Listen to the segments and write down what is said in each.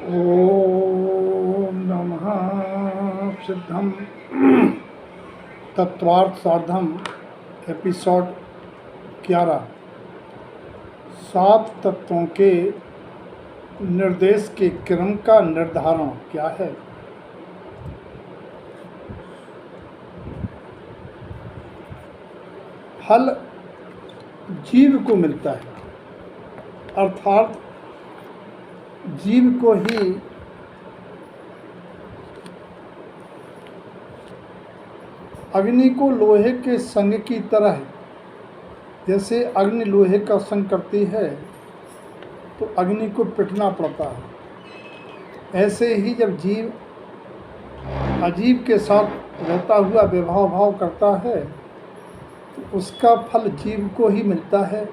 ओम नमः सिद्धम तत्वार्थ साधम एपिसोड 11। 7 तत्वों के निर्देश के क्रम का निर्धारण क्या है? फल जीव को मिलता है, अर्थात जीव को ही अग्नि को लोहे के संग की तरह, जैसे अग्नि लोहे का संग करती है तो अग्नि को पिटना पड़ता है, ऐसे ही जब जीव अजीव के साथ रहता हुआ विभाव भाव करता है तो उसका फल जीव को ही मिलता है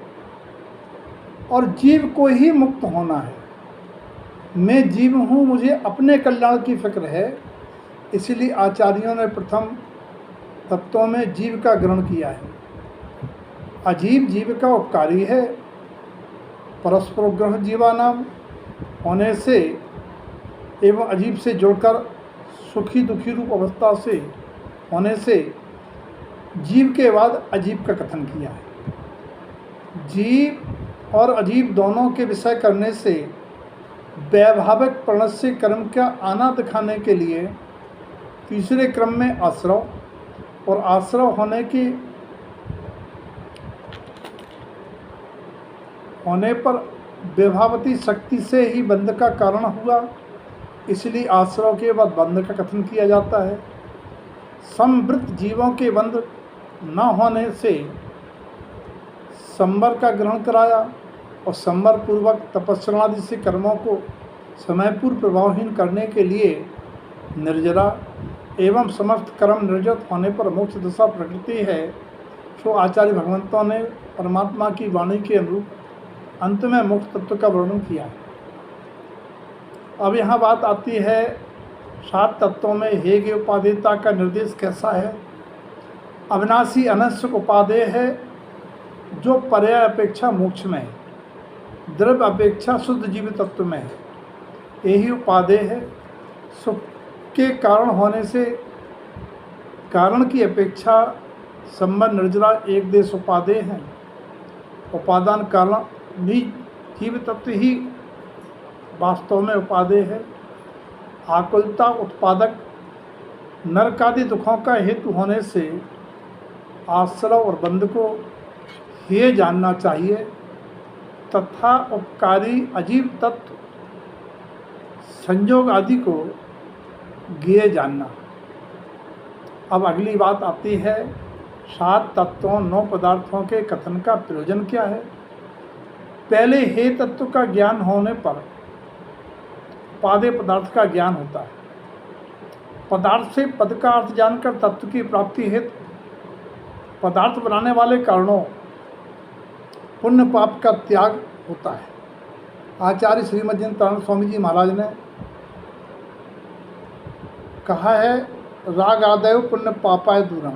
और जीव को ही मुक्त होना है। मैं जीव हूँ, मुझे अपने कल्याण की फिक्र है, इसीलिए आचार्यों ने प्रथम तत्वों में जीव का ग्रहण किया है। अजीव जीव का उपकारी है, परस्पर ग्रह जीवानाम होने से एवं अजीब से जोड़कर सुखी दुखी रूप अवस्था से होने से जीव के बाद अजीब का कथन किया है। जीव और अजीब दोनों के विषय करने से वैभाविक प्रणस्य कर्म का आना दिखाने के लिए तीसरे क्रम में आश्रव, और आश्रव होने पर वैभावती शक्ति से ही बंध का कारण हुआ, इसलिए आश्रव के बाद बंध का कथन किया जाता है। समवृत्त जीवों के बंध न होने से संवर का ग्रहण कराया और संवर पूर्वक तपस्यादि से कर्मों को समयपूर्व प्रभावहीन करने के लिए निर्जरा एवं समस्त कर्म निर्जत होने पर मोक्ष दशा प्रकृति है। सो आचार्य भगवंतों ने परमात्मा की वाणी के अनुरूप अंत में मोक्ष तत्व का वर्णन किया है। अब यहाँ बात आती है 7 तत्वों में हेय उपादेयता का निर्देश कैसा है। अविनाशी अनश्वर उपादेय है जो पर्याय अपेक्षा मोक्ष में है, द्रव्य अपेक्षा शुद्ध जीव तत्व में है। यही उपादेय है। सुख के कारण होने से कारण की अपेक्षा संबंध निर्जरा एक देश उपादेय है। उपादान कारण निज जीव तत्व ही वास्तव में उपादेय है। आकुलता उत्पादक नरकादि दुखों का हेतु होने से आश्रव और बंध को हेय जानना चाहिए तथा उपकारी अजीब तत्व संयोग आदि को ज्ञेय जानना। अब अगली बात आती है 7 तत्वों 9 पदार्थों के कथन का प्रयोजन क्या है। पहले हे तत्व का ज्ञान होने पर उपादेय पदार्थ का ज्ञान होता है। पदार्थ से पद का अर्थ जानकर तत्व की प्राप्ति हेतु पदार्थ बनाने वाले कारणों पुण्य पाप का त्याग होता है। आचार्य श्रीमद् जिनतानंद स्वामी जी महाराज ने कहा है राग आदयो पुण्य पापाय दूरम,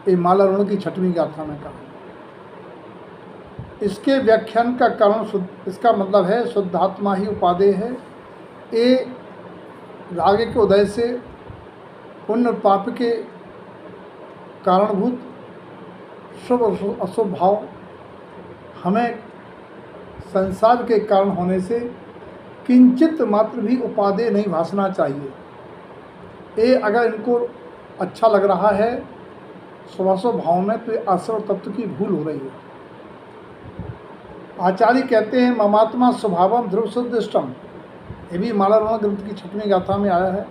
ये माला ऋण की 6वीं गाथा में कहा। इसके व्याख्यान का कारण इसका मतलब है शुद्धात्मा ही उपादेय है। ये राग के उदय से पुण्य पाप के कारणभूत शुभ और अशुभ भाव हमें संसार के कारण होने से किंचित मात्र भी उपादेय नहीं भासना चाहिए। ये अगर इनको अच्छा लग रहा है स्वभाव भाव में तो ये आश्रव तत्व की भूल हो रही है। आचार्य कहते हैं ममात्मा स्वभावम ध्रुव सुदृष्टम, ये भी माला ऋण ग्रंथ की 6वीं गाथा में आया है,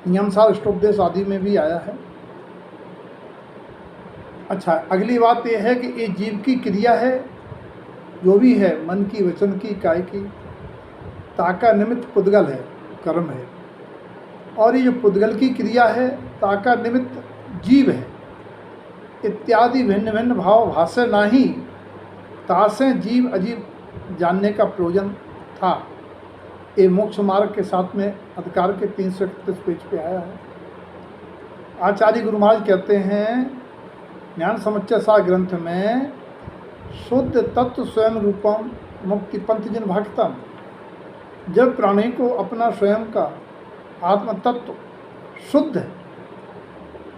नियमसार इष्टोपदेश आदि में भी आया है। अच्छा, अगली बात यह है कि ये जीव की क्रिया है, जो भी है मन की वचन की काय की, ताका निमित्त पुद्गल है, कर्म है, और ये जो पुद्गल की क्रिया है ताका निमित्त जीव है इत्यादि भिन्न भिन्न भाव भाष्य नाही तासे जीव अजीब जानने का प्रयोजन था। ये मोक्ष मार्ग के साथ में अधिकार के 331 पेज पे आया है। आचार्य गुरु महाराज कहते हैं ज्ञान समुच्चय सार ग्रंथ में शुद्ध तत्व स्वयं रूपम मुक्ति पंथ जिन भक्तम, जब प्राणी को अपना स्वयं का आत्म तत्व शुद्ध,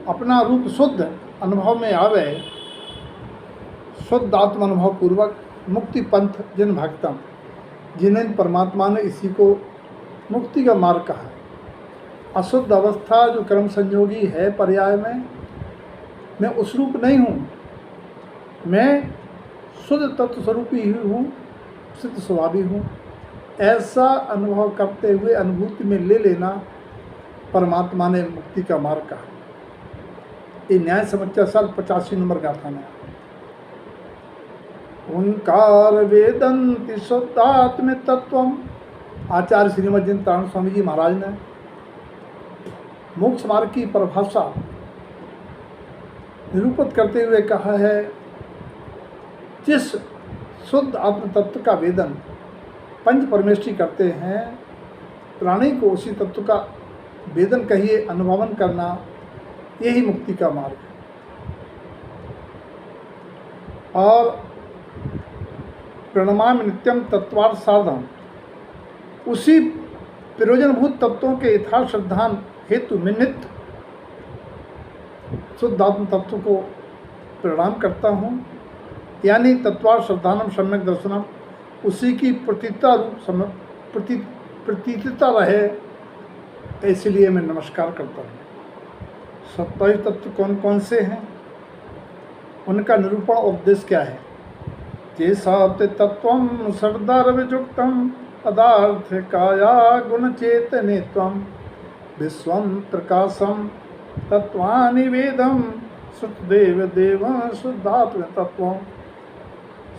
अपना रूप शुद्ध अनुभव में आवे, शुद्ध आत्म अनुभव पूर्वक मुक्ति पंथ जिन भक्तम, जिन्हें परमात्मा ने इसी को मुक्ति का मार्ग कहा है। अशुद्ध अवस्था जो कर्म संयोगी है पर्याय में, मैं उस रूप नहीं हूँ, मैं शुद्ध तत्व स्वरूपी ही हूँ, सिद्ध स्वभावी हूँ। ऐसा अनुभव करते हुए अनुभूति में ले लेना परमात्मा ने मुक्ति का मार्ग कहा। ये न्याय समस्या साल 85 नंबर गाथा में। ओंकार वेदंति शुद्धात्म तत्वम, आचार्य श्रीमद जिनतारण स्वामी जी महाराज ने मोक्ष मार्ग की परिभाषा निरूपित करते हुए कहा है, जिस शुद्ध आत्म तत्व का वेदन पंच परमेष्ठी करते हैं, प्राणी को उसी तत्व का वेदन कहिए अनुभवन करना, यही मुक्ति का मार्ग है। और प्रणमामि नित्यम तत्वार्थ साधन, उसी प्रयोजनभूत तत्वों के यथार्थ श्रद्धान हेतु में नित्य शुद्ध आत्म तत्व को प्रणाम करता हूँ। यानी तत्वार्थ श्रद्धानम सम्यक दर्शनम, उसी की प्रतीता रूप प्रतीतता रहे, इसलिए मैं नमस्कार करता हूँ। 27 तत्व कौन कौन से हैं, उनका निरूपण और उपदेश क्या है। जैसा तत्वम सरदारविजुक्तम पदार्थ काया गुण चेतने त्वम विश्वम प्रकाशम तत्वानि वेदम सुखदेव देव शुद्धात्म तत्व।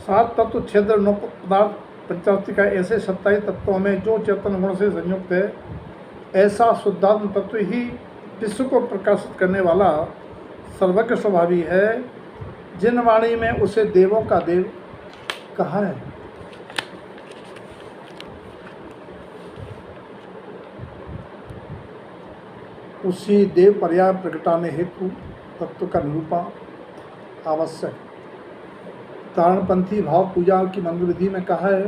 7 तत्व क्षेत्र 9 पदार्थ पंचावती का ऐसे 27 तत्वों में जो चेतन गुण से संयुक्त है, ऐसा शुद्धात्म तत्व ही विश्व को प्रकाशित करने वाला सर्वज्ञ स्वभावी है, जिन वाणी में उसे देवों का देव कहा है। उसी देव पर्याय प्रकटाने हेतु तत्व का निरूपण आवश्यक। तारणपंथी भाव पूजा की मंत्र विधि में कहा है,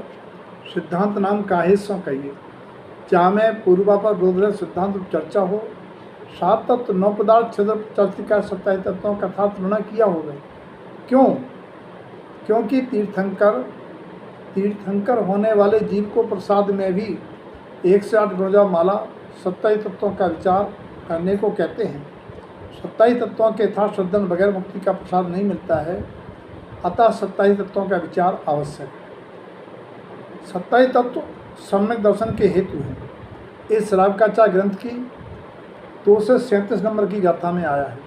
सिद्धांत नाम काहे सो कहिए, चाहे पूर्वा पर बोध सिद्धांत चर्चा हो। 7 तत्व 9 पदार्थ क्षेत्र चर्चिका 27 तत्वों का था तुलना किया होगा। क्यों? क्योंकि तीर्थंकर होने वाले जीव को प्रसाद में भी 108 गुणजा माला 27 तत्वों का विचार करने को कहते हैं। 27 तत्वों के यथार्थ श्रद्धन बगैर मुक्ति का प्रसाद नहीं मिलता है, अतः 27 तत्वों का विचार आवश्यक है। 27 तत्व सम्यक दर्शन के हेतु हैं। इस श्रावकाचार्य ग्रंथ की 237 नंबर की गाथा में आया है,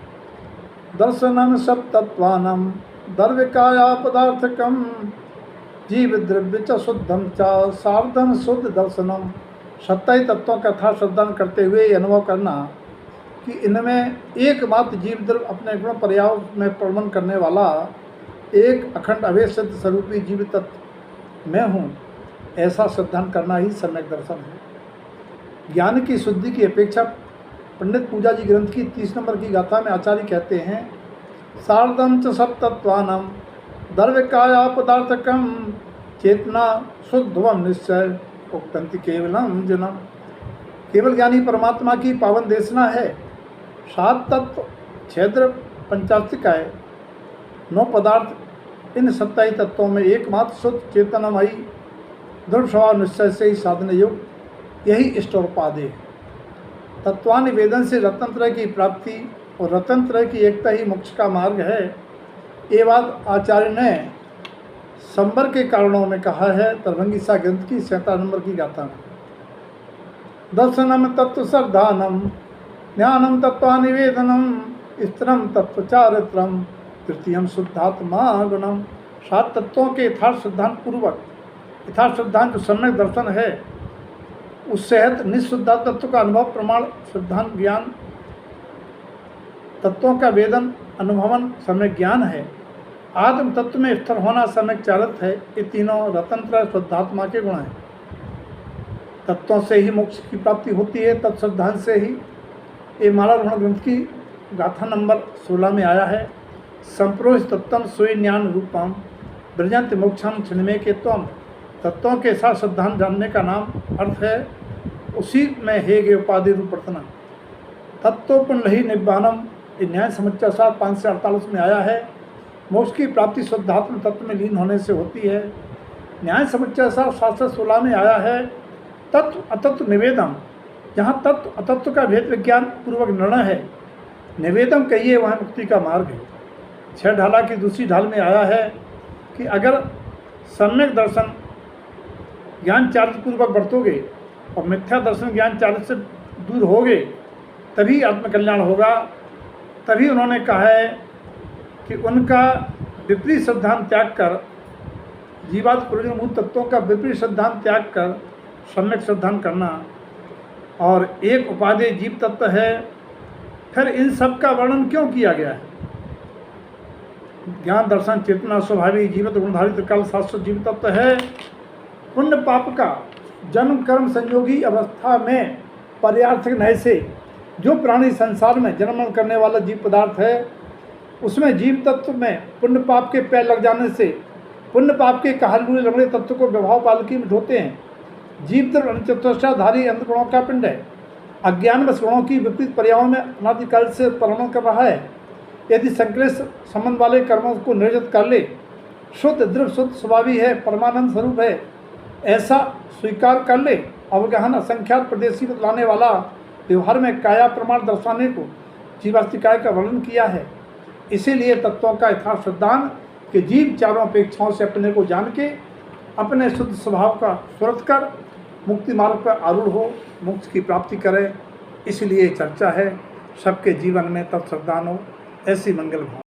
दर्शनम सब तत्वानम दर्विकाया पदार्थकम जीव द्रव्य च शुद्धम च सार्धम शुद्ध दर्शनम। 27 तत्वों का यथार्थ श्रद्धन करते हुए ये अनुभव करना कि इनमें एकमात्र जीव द्रव्य अपने गुण पर्याय में प्रवण करने वाला एक अखंड अभेद सिद्ध स्वरूपी जीव तत्व मैं हूँ, ऐसा श्रद्धन करना ही सम्यक दर्शन है। ज्ञान की शुद्धि की अपेक्षा पंडित पूजा जी ग्रंथ की 30 नंबर की गाथा में आचार्य कहते हैं, सार्धम च सब तत्वानम दर्विकाया पदार्थकम चेतना शुद्धवम निश्चय उक्तंति केवलम जनम। केवल ज्ञानी परमात्मा की पावन देशना है। 7 तत्व क्षेत्र पंचास्तिकाय 9 पदार्थ, इन 27 तत्वों में एकमात्र शुद्ध चेतनमयी दृढ़ स्वभाव निश्चय से ही साधन युक्त यही इष्टोपादे। तत्वानि वेदन से रत्नत्रय की प्राप्ति और रत्नत्रय की एकता ही मोक्ष का मार्ग है। ये बात आचार्य ने संबर के कारणों में कहा है, तरभंगी सा ग्रंथ की 67 नंबर की गाथा में। दर्शनम तत्व श्रद्धानम ज्ञानम तत्वानिवेदनम स्त्रम तत्वचारित्रम तृतीयम शुद्धात्मा गुणम। 7 तत्वों के यथार्थ श्रद्धान पूर्वक, यथार्थ श्रद्धान जो सम्यक दर्शन है, उस सहित निःशुद्धा तत्व का अनुभव प्रमाण श्रद्धान ज्ञान, तत्वों का वेदन अनुभवन सम्यक ज्ञान है, आत्म तत्व में स्थिर होना सम्यक चारित है। ये तीनों रतनत्रय शुद्धात्मा के गुण हैं। तत्वों से ही मोक्ष की प्राप्ति होती है, तत्श्रद्धान से ही। ये मालारोहण ग्रंथ की गाथा नंबर 16 में आया है, संप्रोष तत्वम स्वयं ज्ञान रूपम ब्रजंत मोक्षम क्षणमे के त्वम तत्वों के साथ सिद्धांत जानने का नाम अर्थ है उसी में हेगे उपाधि रूपवर्तना तत्व पुनलही निब्बानम। न्याय समुच्चय 5 से 48 में आया है। मोक्ष की प्राप्ति शुद्धात्म तत्व में लीन होने से होती है। न्याय समुच्चय 7 से 16 में आया है तत्व अतत्व निवेदम। जहाँ तत्व अतत्व का भेद विज्ञान पूर्वक निर्णय है, निवेदम कहिए वह मुक्ति का मार्ग है। 6 ढाला की दूसरी ढाल में आया है कि अगर सम्यक दर्शन ज्ञान चारित्र पूर्वक बरतोगे और मिथ्या दर्शन ज्ञान चारित्र से दूर होगे तभी आत्मकल्याण होगा। तभी उन्होंने कहा है कि उनका विपरीत सिद्धांत त्याग कर, जीवात्म प्रयोजनभूत तत्वों का विपरीत सिद्धांत त्याग कर सम्यक सिद्धांत करना और एक उपादेय जीव तत्व है। फिर इन सब का वर्णन क्यों किया गया है? ज्ञान दर्शन चेतना स्वभावी जीवित गुणधारित काल शाश्वत जीव तत्व है। पुण्य पाप का जन्म कर्म संयोगी अवस्था में पर्यार्थक नय से जो प्राणी संसार में जन्म करने वाला जीव पदार्थ है, उसमें जीव तत्व में पुण्य पाप के पैर लग जाने से पुण्य पाप के कहलुए लंगड़े तत्व को विभाव पालकी में ढोते हैं। जीव तत्व चतुष्टाधारी अंतगुणों का पिंड है। अज्ञान व गुणों की विपरीत पर्यायों में अनादिकाल से परिणम कर रहा है। यदि संक्लेश संबंध वाले कर्मों को निर्जित कर ले, शुद्ध द्रव्य शुद्ध स्वभावी है, परमानंद स्वरूप है, ऐसा स्वीकार कर ले, अवगहन असंख्यात प्रदेशी बतलाने वाला व्यवहार में काया प्रमाण दर्शाने को जीवास्तिकाय का वर्णन किया है। इसीलिए तत्वों का यथार्थ सिद्धांत कि जीव चारों अपेक्षाओं से अपने को जान के अपने शुद्ध स्वभाव का स्वरत कर मुक्ति मार्ग पर आरूढ़ हो, मोक्ष की प्राप्ति करे। इसलिए चर्चा है सबके जीवन में तत्संधान हो। ऐसी मंगल भावना।